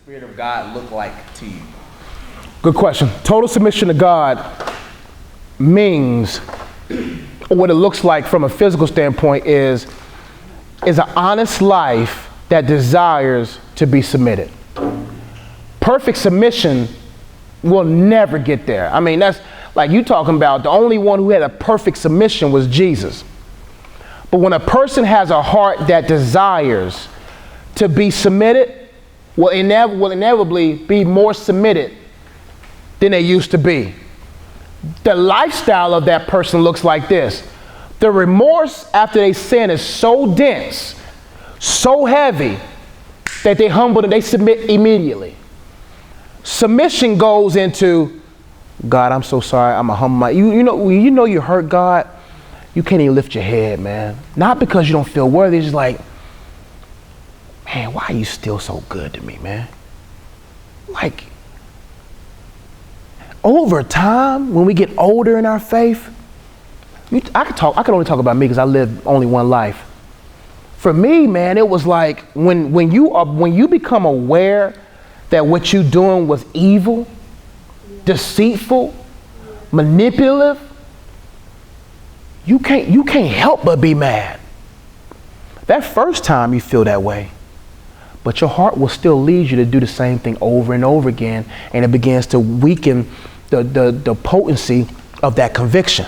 Spirit of God look like to you? Good question. Total submission to God means, or what it looks like from a physical standpoint is an honest life that desires to be submitted. Perfect submission will never get there. I mean, that's like you talking about the only one who had a perfect submission was Jesus. But when a person has a heart that desires to be submitted, will inevitably be more submitted than they used to be. The lifestyle of that person looks like this. The remorse after they sin is so dense, so heavy, that they humble and they submit immediately. Submission goes into, God, I'm so sorry, I'm a humble. You know you hurt God, you can't even lift your head, man. Not because you don't feel worthy, it's just like, man, why are you still so good to me, man? Like, over time, when we get older in our faith, I can only talk about me because I lived only one life. For me, man, it was like when you become aware that what you're doing was evil, deceitful, manipulative, you can't help but be mad. That first time you feel that way, but your heart will still lead you to do the same thing over and over again, and it begins to weaken the potency of that conviction.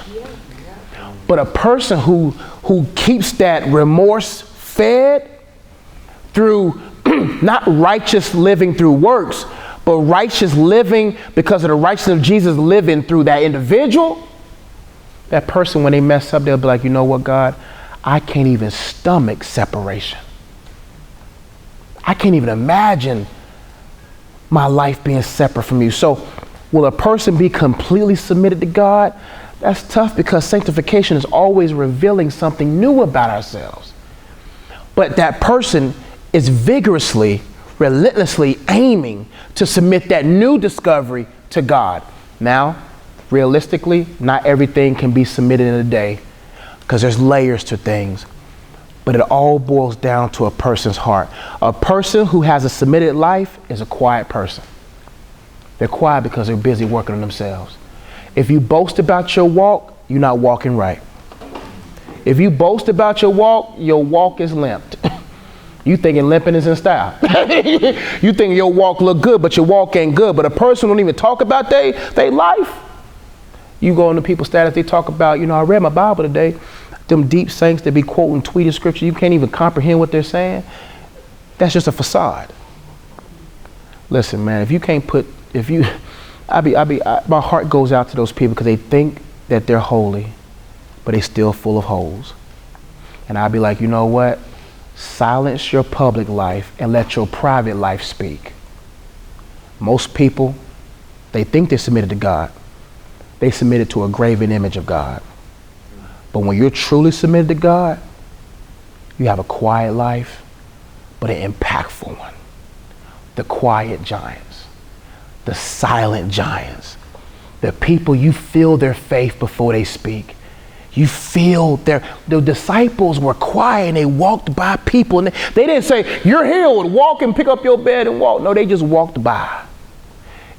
But a person who keeps that remorse fed through not righteous living through works, but righteous living because of the righteousness of Jesus living through that individual, that person, when they mess up, they'll be like, you know what, God, I can't even stomach separation. I can't even imagine my life being separate from you. So will a person be completely submitted to God? That's tough because sanctification is always revealing something new about ourselves. But that person is vigorously, relentlessly aiming to submit that new discovery to God. Now, realistically, not everything can be submitted in a day because there's layers to things. But it all boils down to a person's heart. A person who has a submitted life is a quiet person. They're quiet because they're busy working on themselves. If you boast about your walk, you're not walking right. If you boast about your walk is limped. You thinking limping is in style. You think your walk look good, but your walk ain't good. But a person who don't even talk about their life. You go into people's status, they talk about, I read my Bible today. Them deep saints that be quoting tweeted scripture, you can't even comprehend what they're saying. That's just a facade. Listen, man, my heart goes out to those people because they think that they're holy, but they still full of holes. And I'd be like, you know what? Silence your public life and let your private life speak. Most people, they think they're submitted to God. They submitted to a graven image of God. But when you're truly submitted to God, you have a quiet life, but an impactful one. The quiet giants, the silent giants, the people you feel their faith before they speak. You feel the disciples were quiet and they walked by people and they didn't say, you're healed, walk and pick up your bed and walk. No, they just walked by.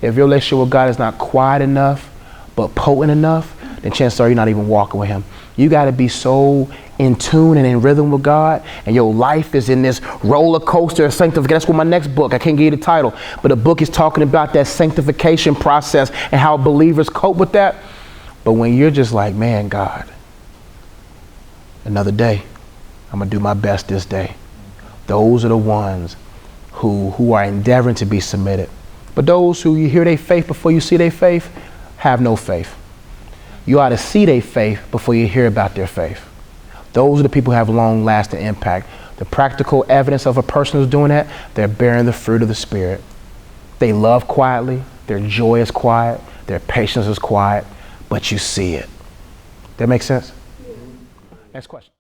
If your relationship with God is not quiet enough, but potent enough, then chances are you're not even walking with him. You got to be so in tune and in rhythm with God, and your life is in this roller coaster of sanctification. That's what my next book, I can't give you the title, but the book is talking about that sanctification process and how believers cope with that. But when you're just like, man, God, another day, I'm going to do my best this day. Those are the ones who are endeavoring to be submitted. But those who you hear their faith before you see their faith, have no faith. You ought to see their faith before you hear about their faith. Those are the people who have long-lasting impact. The practical evidence of a person who's doing that, they're bearing the fruit of the Spirit. They love quietly, their joy is quiet, their patience is quiet, but you see it. That make sense? Next question.